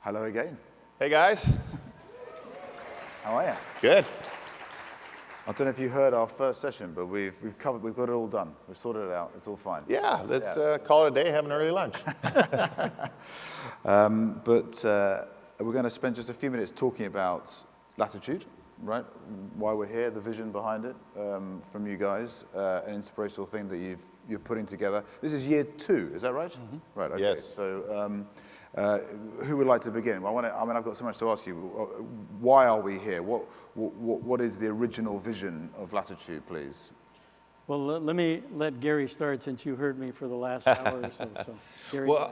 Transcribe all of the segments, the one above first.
Hello again. Hey guys. How are you? Good. I don't know if you heard our first session, but we've got it all done. We've sorted it out. It's all fine. Yeah, let's call it a day, have an early lunch. But we're going to spend just a few minutes talking about Latitude, right? Why we're here, the vision behind it, from you guys, an inspirational thing that you're putting together. This is year 2, is that right? Mm-hmm. Right. Okay. Yes. So, who would like to begin? I've got so much to ask you. Why are we here? What is the original vision of Latitude, please? Well, let me let Gary start since you heard me for the last hour or so. So, Gary. Well,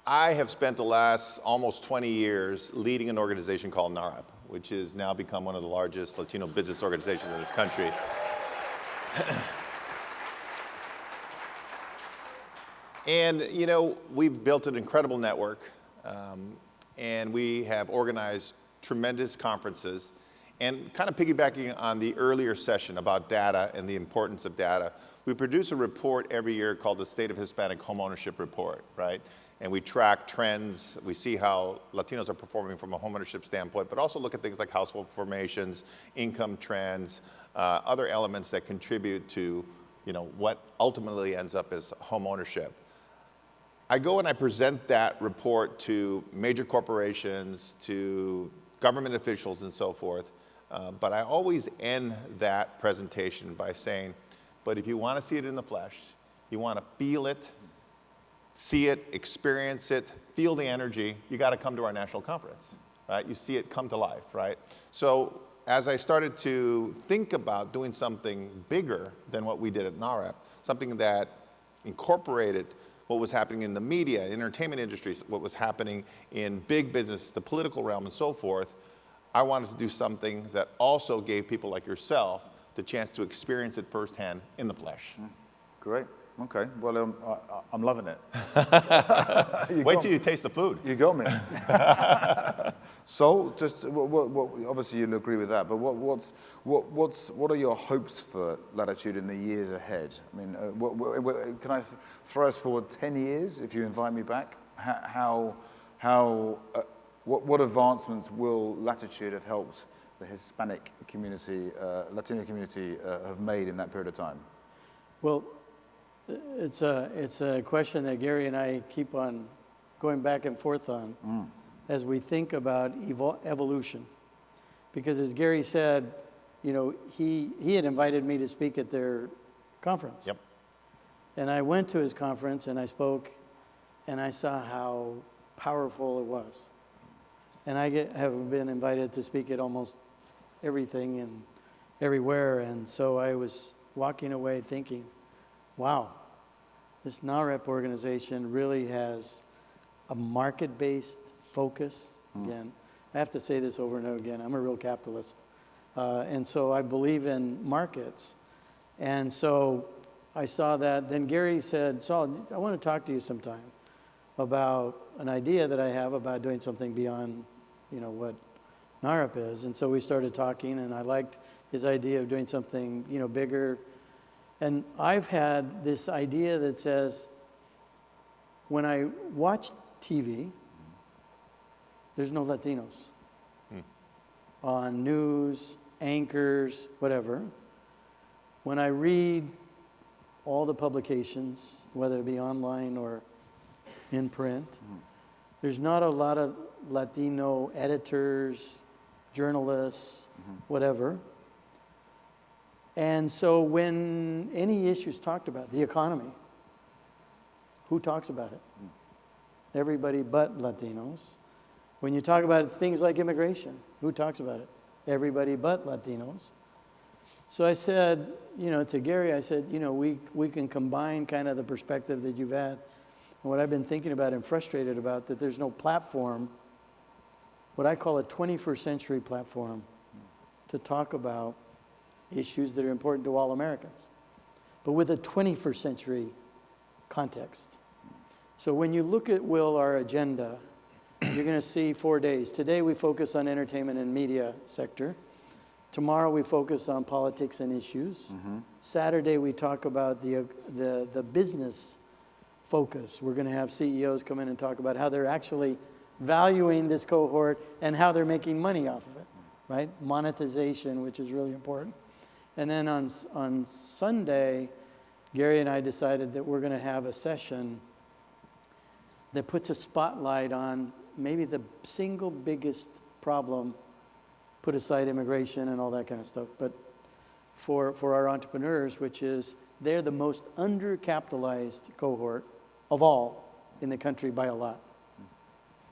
I have spent the last almost 20 years leading an organization called NAREP, which has now become one of the largest Latino business organizations in this country. And, we've built an incredible network, and we have organized tremendous conferences. And kind of piggybacking on the earlier session about data and the importance of data, we produce a report every year called the State of Hispanic Homeownership Report, right? And we track trends, we see how Latinos are performing from a homeownership standpoint, but also look at things like household formations, income trends, other elements that contribute to, what ultimately ends up as homeownership. I go and I present that report to major corporations, to government officials and so forth, but I always end that presentation by saying, but if you want to see it in the flesh, you want to feel it, see it, experience it, feel the energy, you got to come to our national conference, right? You see it come to life, right? So as I started to think about doing something bigger than what we did at NAREP, something that incorporated what was happening in the media, entertainment industries, what was happening in big business, the political realm and so forth, I wanted to do something that also gave people like yourself the chance to experience it firsthand in the flesh. Great. Okay. Well, I'm loving it. Wait till you taste the food. You got me. So, just obviously you'll agree with that. But what are your hopes for Latitude in the years ahead? I mean, can I throw us forward 10 years if you invite me back? What advancements will Latitude have helped the Hispanic community, Latino community, have made in that period of time? Well, it's a question that Gary and I keep on going back and forth on as we think about evolution. Because as Gary said, he had invited me to speak at their conference. Yep. And I went to his conference and I spoke and I saw how powerful it was. And I have been invited to speak at almost everything and everywhere. And so I was walking away thinking, wow, this NAREP organization really has a market-based focus. Again, I have to say this over and over again. I'm a real capitalist. And so I believe in markets. And so I saw that. Then Gary said, Saul, I want to talk to you sometime about an idea that I have about doing something beyond, what NAREP is. And so we started talking, and I liked his idea of doing something, bigger. And I've had this idea that says, when I watch TV, there's no Latinos on news, anchors, whatever. When I read all the publications, whether it be online or in print, there's not a lot of Latino editors, journalists, whatever. And so when any issue's talked about, the economy, who talks about it? Everybody but Latinos. When you talk about things like immigration, who talks about it? Everybody but Latinos. So I said, to Gary, I said, we can combine kind of the perspective that you've had and what I've been thinking about and frustrated about, that there's no platform, what I call a 21st century platform, to talk about issues that are important to all Americans, but with a 21st century context. So when you look at, Will, our agenda, you're going to see 4 days. Today we focus on entertainment and media sector. Tomorrow we focus on politics and issues. Saturday we talk about the business focus. We're going to have CEOs come in and talk about how they're actually valuing this cohort and how they're making money off of it, right? Monetization, which is really important. And then on Sunday, Gary and I decided that we're going to have a session that puts a spotlight on maybe the single biggest problem, put aside immigration and all that kind of stuff, but for our entrepreneurs, which is they're the most undercapitalized cohort of all in the country by a lot.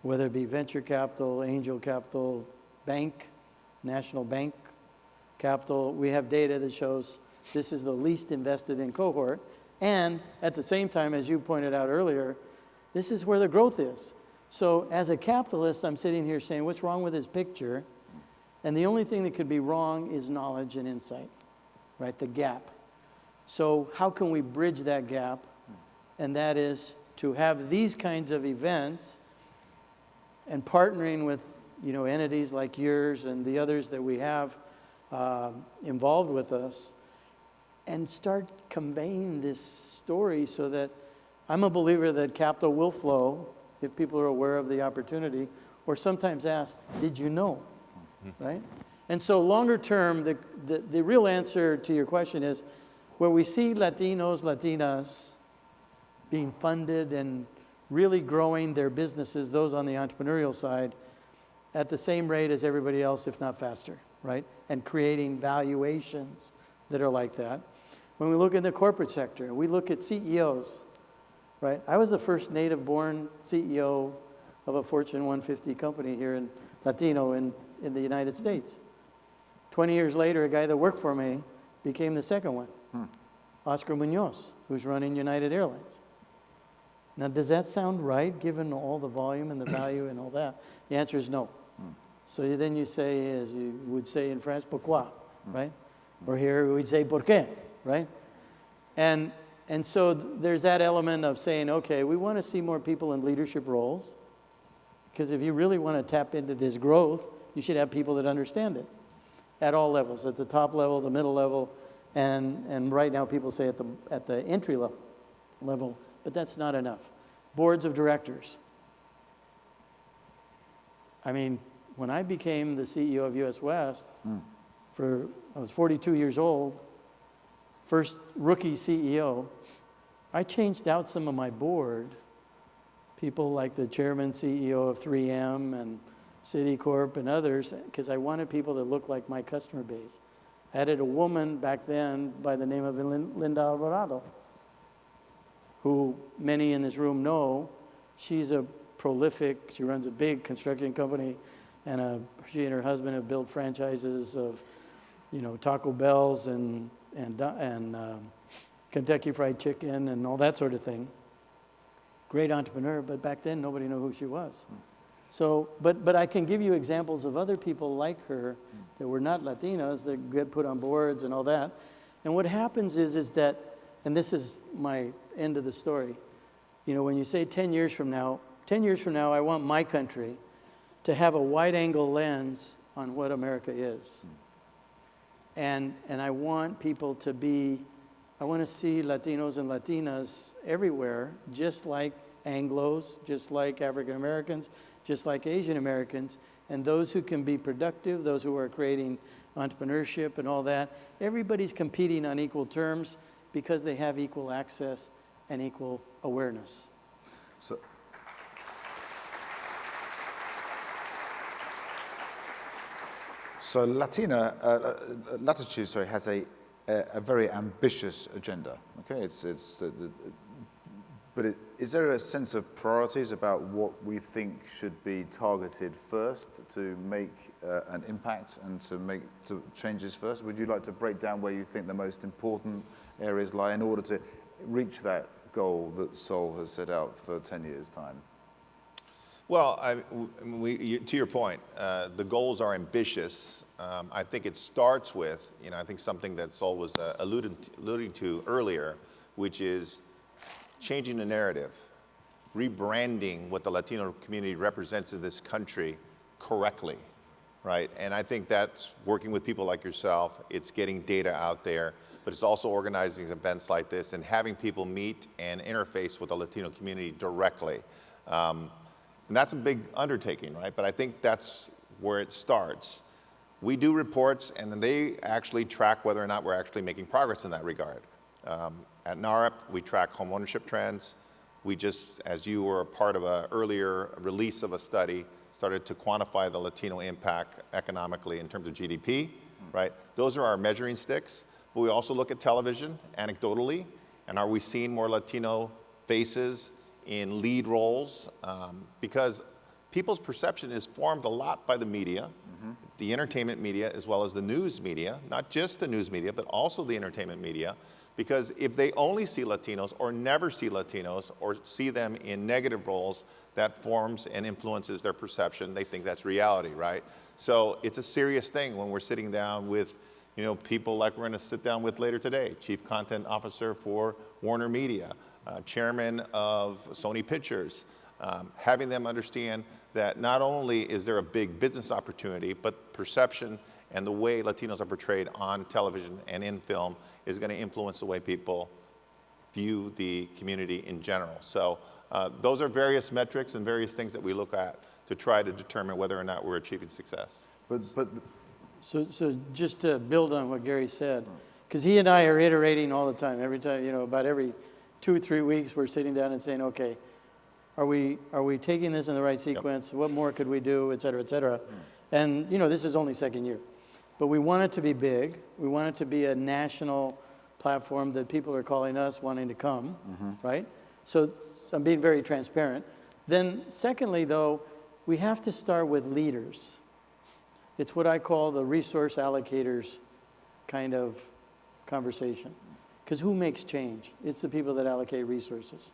Whether it be venture capital, angel capital, bank, national bank capital, we have data that shows this is the least invested in cohort. And at the same time, as you pointed out earlier, this is where the growth is. So as a capitalist, I'm sitting here saying, what's wrong with this picture? And the only thing that could be wrong is knowledge and insight, right? The gap. So how can we bridge that gap? And that is to have these kinds of events and partnering with, entities like yours and the others that we have involved with us, and start conveying this story so that I'm a believer that capital will flow if people are aware of the opportunity, or sometimes ask, did you know, right? And so longer term, the real answer to your question is, where we see Latinos, Latinas being funded and really growing their businesses, those on the entrepreneurial side, at the same rate as everybody else, if not faster, right? And creating valuations that are like that. When we look in the corporate sector, we look at CEOs, right? I was the first native-born CEO of a Fortune 150 company here in Latino in the United States. 20 years later, a guy that worked for me became the second one, Oscar Munoz, who's running United Airlines. Now, does that sound right, given all the volume and the value and all that? The answer is no. So then you say, as you would say in France, pourquoi, right? Or here we'd say, por qué, right? And so there's that element of saying, okay, we want to see more people in leadership roles, because if you really want to tap into this growth, you should have people that understand it at all levels, at the top level, the middle level, and right now people say at the entry level, but that's not enough. Boards of directors. I mean, when I became the CEO of US West, I was 42 years old, first rookie CEO, I changed out some of my board, people like the chairman, CEO of 3M and Citicorp and others, because I wanted people that looked like my customer base. I added a woman back then by the name of Linda Alvarado, who many in this room know. She's a prolific, she runs a big construction company, and she and her husband have built franchises of, Taco Bell's and Kentucky Fried Chicken and all that sort of thing. Great entrepreneur, but back then nobody knew who she was. So, but I can give you examples of other people like her that were not Latinos that get put on boards and all that. And what happens is that, and this is my end of the story, when you say 10 years from now, I want my country to have a wide-angle lens on what America is. And I want people I want to see Latinos and Latinas everywhere, just like Anglos, just like African Americans, just like Asian Americans, and those who can be productive, those who are creating entrepreneurship and all that. Everybody's competing on equal terms because they have equal access and equal awareness. So Latitude, has a very ambitious agenda. Okay, is there a sense of priorities about what we think should be targeted first to make an impact and to make changes first? Would you like to break down where you think the most important areas lie in order to reach that goal that Sol has set out for 10 years' time? Well, to your point, the goals are ambitious. I think it starts with, I think something that Sol was alluding to earlier, which is changing the narrative, rebranding what the Latino community represents in this country correctly, right? And I think that's working with people like yourself. It's getting data out there, but it's also organizing events like this and having people meet and interface with the Latino community directly. And that's a big undertaking, right? But I think that's where it starts. We do reports, and then they actually track whether or not we're actually making progress in that regard. At NAREP, we track home ownership trends. We just, as you were a part of an earlier release of a study, started to quantify the Latino impact economically in terms of GDP, right? Those are our measuring sticks. But we also look at television anecdotally, and are we seeing more Latino faces in lead roles? Because people's perception is formed a lot by the media, the entertainment media, as well as the news media, not just the news media, but also the entertainment media. Because if they only see Latinos or never see Latinos or see them in negative roles, that forms and influences their perception. They think that's reality, right? So it's a serious thing when we're sitting down with, people like we're going to sit down with later today, Chief Content Officer for Warner Media, Chairman of Sony Pictures, having them understand that not only is there a big business opportunity, but perception and the way Latinos are portrayed on television and in film is going to influence the way people view the community in general. So those are various metrics and various things that we look at to try to determine whether or not we're achieving success. So just to build on what Gary said, because he and I are iterating all the time. Every time, about every 2 or 3 weeks, we're sitting down and saying, okay, are we taking this in the right sequence? Yep. What more could we do, et cetera, et cetera? And, this is only second year. But we want it to be big. We want it to be a national platform that people are calling us wanting to come, right? So I'm being very transparent. Then secondly, though, we have to start with leaders. It's what I call the resource allocators kind of conversation. Because who makes change? It's the people that allocate resources.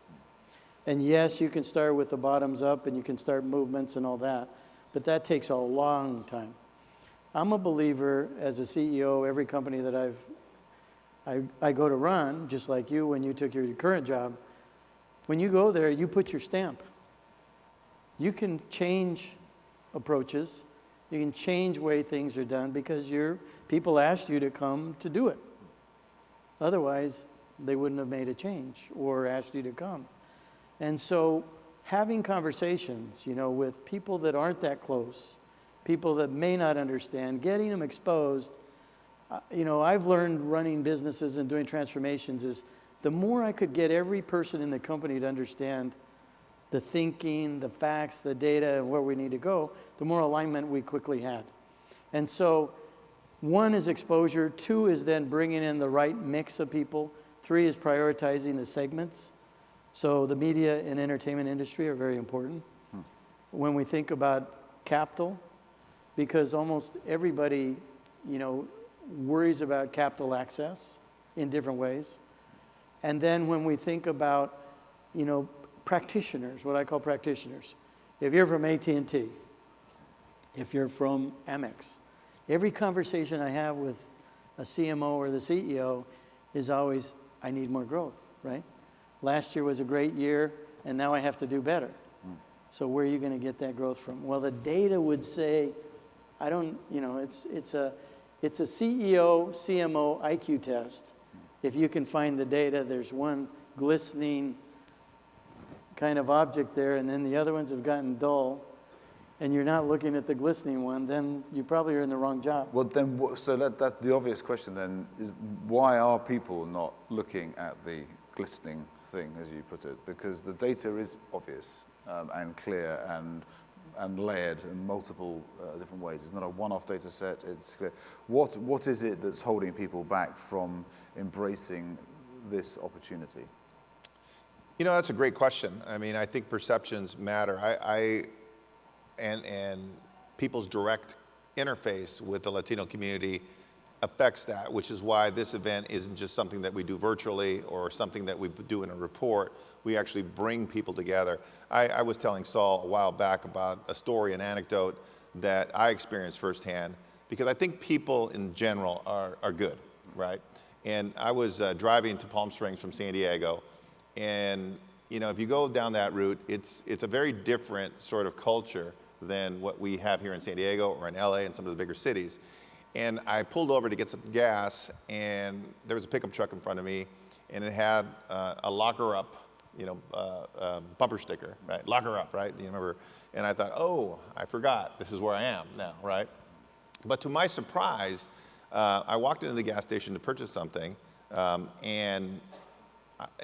And yes, you can start with the bottoms up and you can start movements and all that, but that takes a long time. I'm a believer as a CEO, every company that I go to run, just like you when you took your current job, when you go there, you put your stamp. You can change approaches. You can change the way things are done because people asked you to come to do it. Otherwise, they wouldn't have made a change or asked you to come. And so having conversations, with people that aren't that close, people that may not understand, getting them exposed. I've learned running businesses and doing transformations is the more I could get every person in the company to understand the thinking, the facts, the data, and where we need to go, the more alignment we quickly had. And so 1 is exposure, 2 is then bringing in the right mix of people, 3 is prioritizing the segments. So the media and entertainment industry are very important. When we think about capital, because almost everybody, worries about capital access in different ways. And then when we think about, practitioners, what I call practitioners. If you're from AT&T, if you're from Amex, every conversation I have with a CMO or the CEO is always, I need more growth, right? Last year was a great year, and now I have to do better. So where are you going to get that growth from? Well, the data would say, it's a CEO, CMO IQ test. If you can find the data, there's one glistening kind of object there, and then the other ones have gotten dull, and you're not looking at the glistening one, then you probably are in the wrong job. Well, then, so that the obvious question then is, why are people not looking at the glistening thing, as you put it? Because the data is obvious and clear and layered in multiple different ways. It's not a one-off data set. It's clear. What is it that's holding people back from embracing this opportunity? That's a great question. I mean, I think perceptions matter. And people's direct interface with the Latino community affects that, which is why this event isn't just something that we do virtually or something that we do in a report. We actually bring people together. I was telling Saul a while back about a story, an anecdote that I experienced firsthand, because I think people in general are good, right? And I was driving to Palm Springs from San Diego, and if you go down that route, it's a very different sort of culture than what we have here in San Diego or in LA and some of the bigger cities. And I pulled over to get some gas, and there was a pickup truck in front of me, and it had a lock her up, bumper sticker, right? Lock her up, right? You remember? And I thought, oh, I forgot. This is where I am now, right? But to my surprise, I walked into the gas station to purchase something, and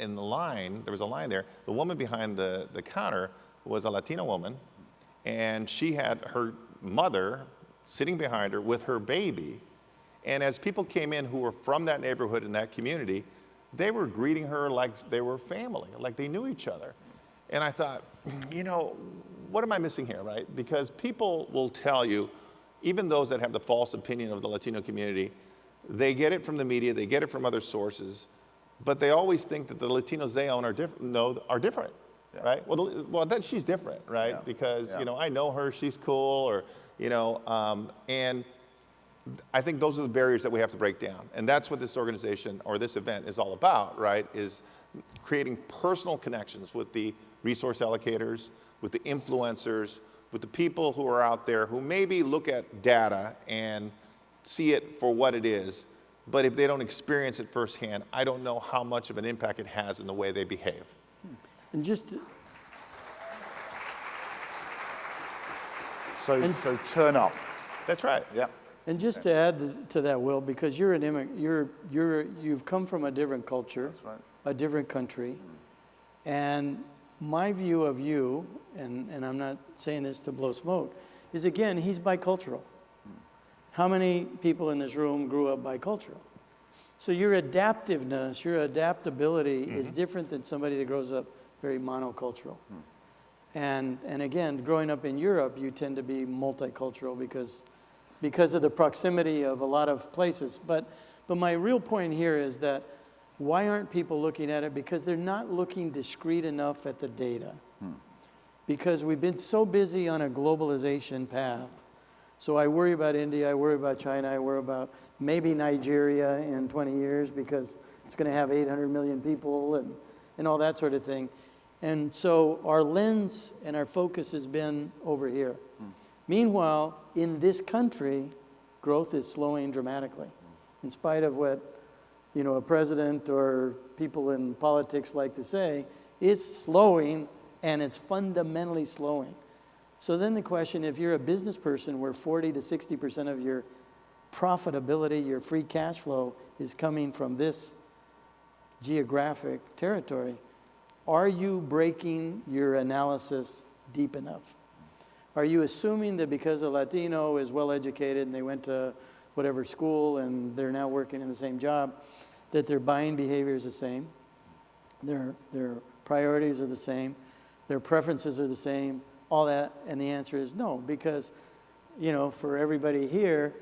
in the line, there was a line there. The woman behind the counter was a Latina woman, and she had her mother sitting behind her with her baby. And as people came in who were from that neighborhood and that community, they were greeting her like they were family, like they knew each other. And I thought, what am I missing here, right? Because people will tell you, even those that have the false opinion of the Latino community, they get it from the media, they get it from other sources, but they always think that the Latinos they own are different, yeah. Right? Well, then she's different, right? Yeah. Because, I know her, she's cool, or, and I think those are the barriers that we have to break down. And that's what this organization or this event is all about, right? Is creating personal connections with the resource allocators, with the influencers, with the people who are out there who maybe look at data and see it for what it is, but if they don't experience it firsthand, I don't know how much of an impact it has in the way they behave. And just so turn up. That's right. Yeah. And just to add to that, Will, because you're an immigrant, you've come from a different culture, that's right. A different country, and my view of you, and I'm not saying this to blow smoke, is again, he's bicultural. How many people in this room grew up bicultural? So your adaptiveness, your adaptability is different than somebody that grows up very monocultural. And again, growing up in Europe, you tend to be multicultural because of the proximity of a lot of places. But my real point here is that why aren't people looking at it? Because they're not looking discrete enough at the data. Because we've been so busy on a globalization path. So I worry about India, I worry about China, I worry about maybe Nigeria in 20 years because it's going to have 800 million people and all that sort of thing. And so our lens and our focus has been over here. Meanwhile, in this country, growth is slowing dramatically. In spite of what, a president or people in politics like to say, it's slowing, and it's fundamentally slowing. So then the question, if you're a business person where 40 to 60% of your profitability, your free cash flow is coming from this geographic territory, are you breaking your analysis deep enough? Are you assuming that because a Latino is well educated and they went to whatever school and they're now working in the same job, that their buying behavior is the same, their priorities are the same, their preferences are the same, all that? And the answer is no, because, for everybody here,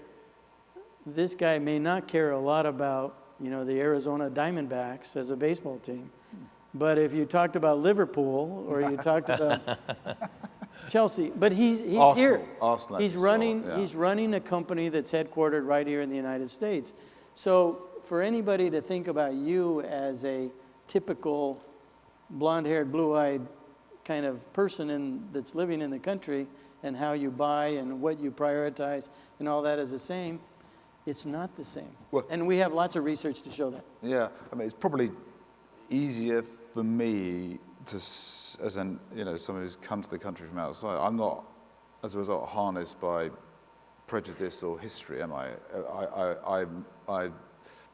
this guy may not care a lot about, the Arizona Diamondbacks as a baseball team. But if you talked about Liverpool or you talked about Chelsea, but he's Arsenal, here. Arsenal, he's running a company that's headquartered right here in the United States. So for anybody to think about you as a typical blonde-haired, blue-eyed kind of person that's living in the country and how you buy and what you prioritize and all that is the same, it's not the same. Well, and we have lots of research to show that. Yeah, it's probably easier for me to, as someone who's come to the country from outside, I'm not, as a result, harnessed by prejudice or history, am I? I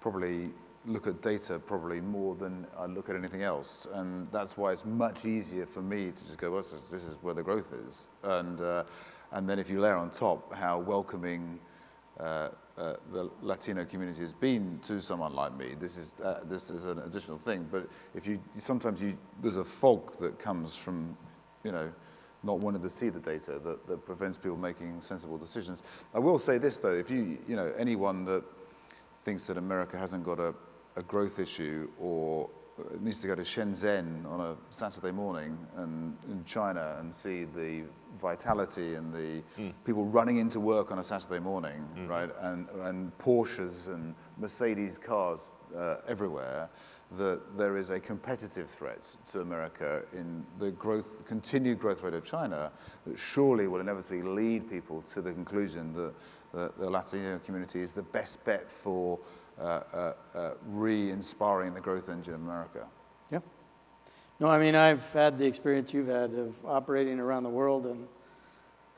probably look at data probably more than I look at anything else, and that's why it's much easier for me to just go, well, this is where the growth is, and then if you layer on top how welcoming the Latino community has been to someone like me, this is an additional thing. But if sometimes there's a fog that comes from, not wanting to see the data that prevents people making sensible decisions. I will say this though, if anyone that thinks that America hasn't got a growth issue or needs to go to Shenzhen on a Saturday morning and in China and see the vitality and the people running into work on a Saturday morning, right? And Porsches and Mercedes cars everywhere, that there is a competitive threat to America in the continued growth rate of China that surely will inevitably lead people to the conclusion that the Latino community is the best bet for re-inspiring the growth engine of America. Yep. No, I mean, I've had the experience you've had of operating around the world, and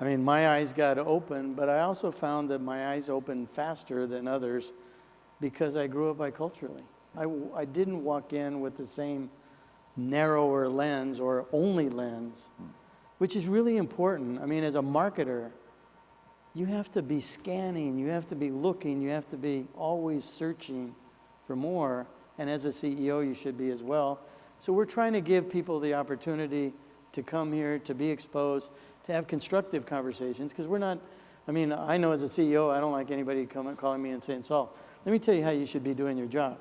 I mean, my eyes got open, but I also found that my eyes opened faster than others because I grew up biculturally. I didn't walk in with the same narrower lens or only lens, which is really important. I mean, as a marketer, you have to be scanning, you have to be looking, you have to be always searching for more. And as a CEO, you should be as well. So we're trying to give people the opportunity to come here, to be exposed, to have constructive conversations, because we're not, I mean, I know as a CEO, I don't like anybody calling me and saying, Saul, let me tell you how you should be doing your job.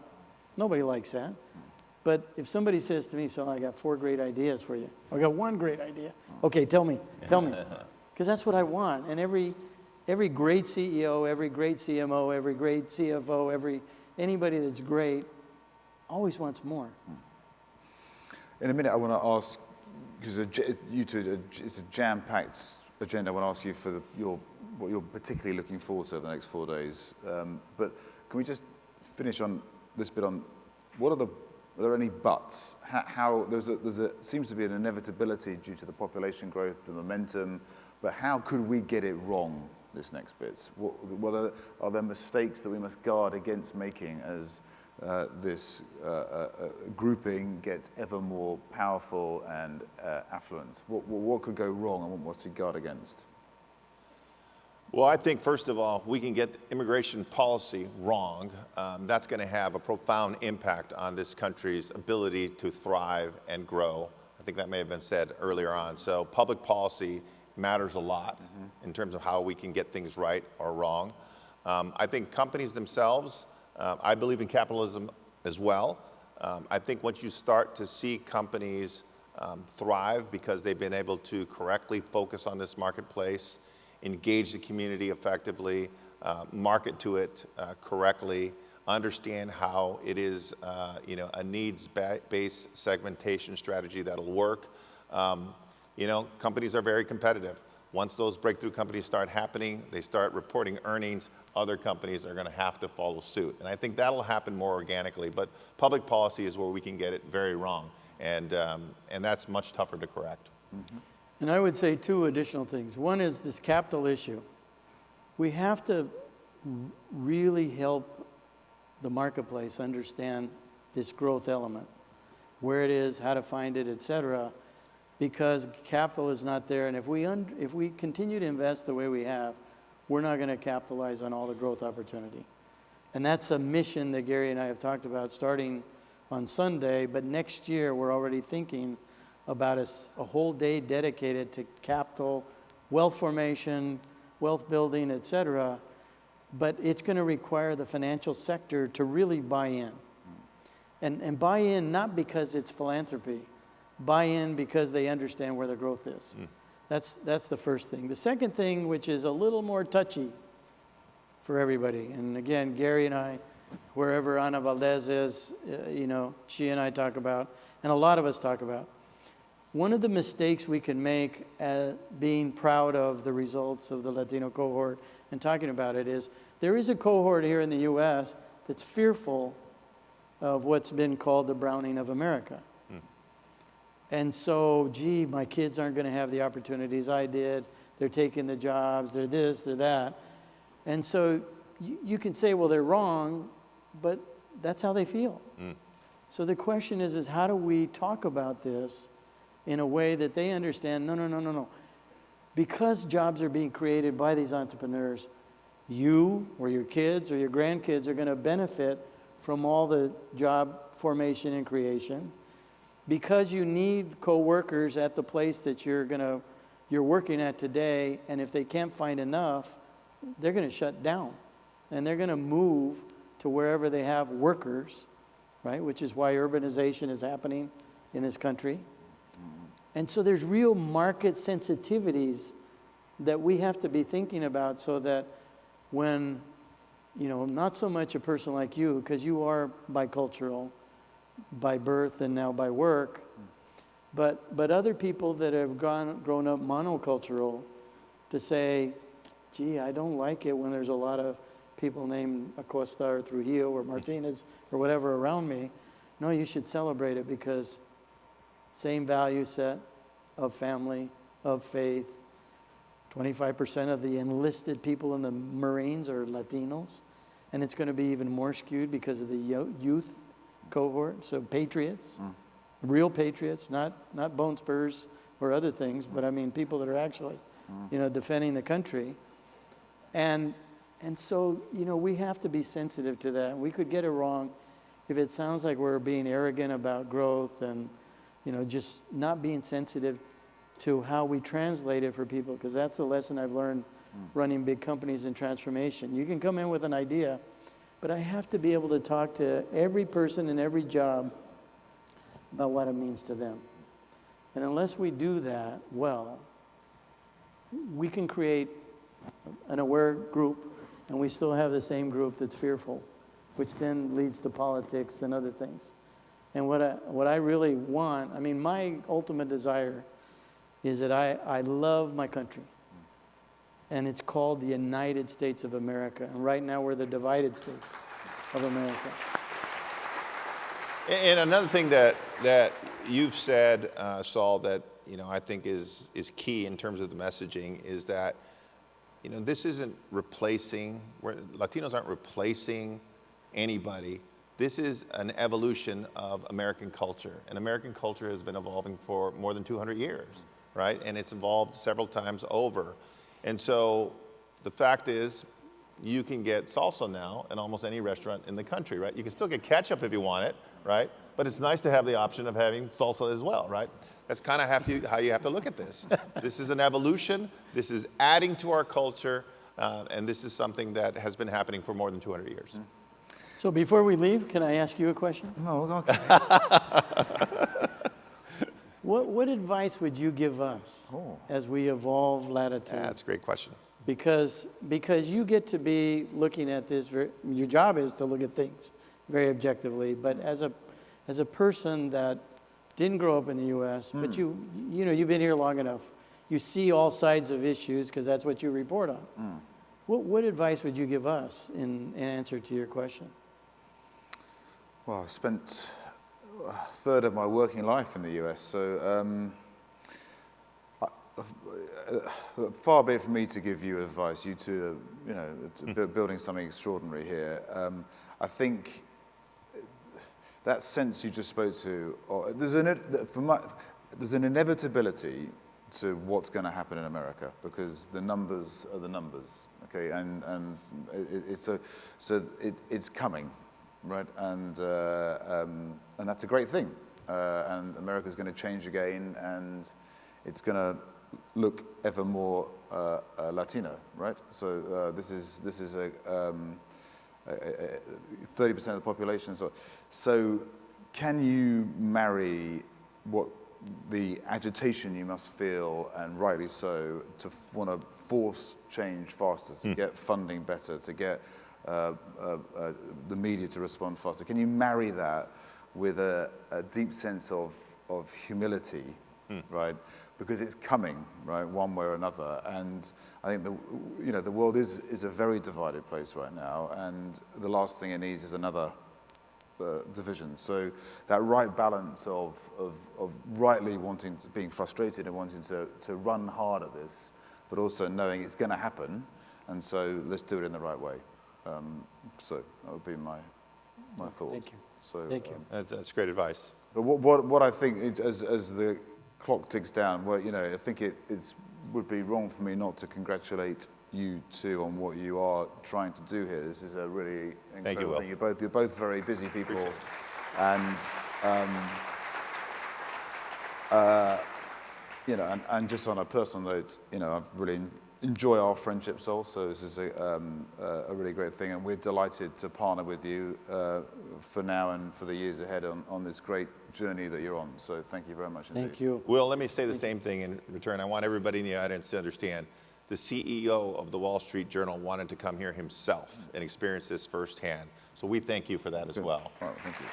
Nobody likes that. But if somebody says to me, Saul, I got 4 great ideas for you. I got 1 great idea. Okay, tell me. Because that's what I want. And every great CEO, every great CMO, every great CFO, anybody that's great always wants more. In a minute, I want to ask, because it's a jam-packed agenda. I want to ask you for what you're particularly looking forward to over the next 4 days. But can we just finish on this bit on are there any buts? How seems to be an inevitability due to the population growth, the momentum, but how could we get it wrong this next bit? Are there mistakes that we must guard against making as this grouping gets ever more powerful and affluent? What could go wrong and what must we guard against? Well, I think, first of all, we can get immigration policy wrong. That's going to have a profound impact on this country's ability to thrive and grow. I think that may have been said earlier on. So public policy matters a lot in terms of how we can get things right or wrong. I think companies themselves, I believe in capitalism as well. I think once you start to see companies thrive because they've been able to correctly focus on this marketplace, engage the community effectively, market to it correctly, understand how it is a needs-based segmentation strategy that'll work. Companies are very competitive. Once those breakthrough companies start happening, they start reporting earnings, other companies are going to have to follow suit. And I think that'll happen more organically. But public policy is where we can get it very wrong. And that's much tougher to correct. Mm-hmm. And I would say 2 additional things. One is this capital issue. We have to really help the marketplace understand this growth element, where it is, how to find it, et cetera, because capital is not there. And if we continue to invest the way we have, we're not going to capitalize on all the growth opportunity. And that's a mission that Gary and I have talked about starting on Sunday, but next year we're already thinking about a whole day dedicated to capital, wealth formation, wealth building, et cetera. But it's going to require the financial sector to really buy in. And buy in not because it's philanthropy, buy in because they understand where the growth is. That's the first thing. The second thing, which is a little more touchy for everybody, and again, Gary and I, wherever Ana Valdez is, she and I talk about, and a lot of us talk about, one of the mistakes we can make being proud of the results of the Latino cohort and talking about it is there is a cohort here in the U.S. that's fearful of what's been called the browning of America. And so, my kids aren't going to have the opportunities I did. They're taking the jobs. They're this, they're that. And so you can say, well, they're wrong, but that's how they feel. So the question is how do we talk about this in a way that they understand, no. Because jobs are being created by these entrepreneurs, you or your kids or your grandkids are going to benefit from all the job formation and creation. Because you need co-workers at the place that you're working at today, and if they can't find enough, they're going to shut down. And they're going to move to wherever they have workers right? Which is why urbanization is happening in this country. And so there's real market sensitivities that we have to be thinking about so that when, not so much a person like you, because you are bicultural by birth and now by work, but other people that have grown up monocultural to say, gee, I don't like it when there's a lot of people named Acosta or Trujillo or Martinez or whatever around me. No, you should celebrate it because same value set of family, of faith. 25% of the enlisted people in the Marines are Latinos, and it's going to be even more skewed because of the youth cohort. So patriots, real patriots, not bone spurs or other things, but I mean people that are actually, defending the country. And so, we have to be sensitive to that. We could get it wrong if it sounds like we're being arrogant about growth and, just not being sensitive to how we translate it for people, because that's the lesson I've learned running big companies in transformation. You can come in with an idea, but I have to be able to talk to every person in every job about what it means to them. And unless we do that well, we can create an aware group, and we still have the same group that's fearful, which then leads to politics and other things. And what I really want, my ultimate desire is that I love my country. And it's called the United States of America. And right now we're the divided states of America. And another thing that you've said, Saul, that I think is key in terms of the messaging is that this isn't Latinos aren't replacing anybody. This is an evolution of American culture, and American culture has been evolving for more than 200 years, right? And it's evolved several times over. And so the fact is, you can get salsa now in almost any restaurant in the country, right? You can still get ketchup if you want it, right? But it's nice to have the option of having salsa as well, right? That's kind of how you have to look at this. This is an evolution. This is adding to our culture, and this is something that has been happening for more than 200 years. So before we leave, can I ask you a question? No, okay. What advice would you give us as we evolve Latitude? Yeah, that's a great question. Because you get to be looking at this, your job is to look at things very objectively, but as a person that didn't grow up in the U.S., but you've been here long enough, you see all sides of issues because that's what you report on. What advice would you give us in answer to your question? Well, I spent a third of my working life in the US, so far be it for me to give you advice. You two are, building something extraordinary here. I think that sense you just spoke to, there's an inevitability to what's going to happen in America because the numbers are the numbers, okay, and it's coming. Right, and that's a great thing. And America's going to change again, and it's going to look ever more Latino, right? So this is a 30% of the population. So can you marry what the agitation you must feel, and rightly so, to want to force change faster, to get funding better, to get the media to respond faster? Can you marry that with a deep sense of humility, right? Because it's coming, right, one way or another. And I think the world is a very divided place right now, and the last thing it needs is another division. So that right balance of rightly being frustrated and wanting to run hard at this, but also knowing it's going to happen, and so let's do it in the right way. So that would be my thought. Thank you. So, Thank you. That's great advice. But what I think as the clock ticks down, I think it would be wrong for me not to congratulate you two on what you are trying to do here. This is a really incredible thing. You're both very busy people, and and just on a personal note, I've really enjoy our friendship, Sol. So this is a really great thing, and we're delighted to partner with you for now and for the years ahead on this great journey that you're on. So thank you very much indeed. Thank you. Will, let me say the same thing in return. I want everybody in the audience to understand the CEO of the Wall Street Journal wanted to come here himself and experience this firsthand. So we thank you for that as well. All right, thank you.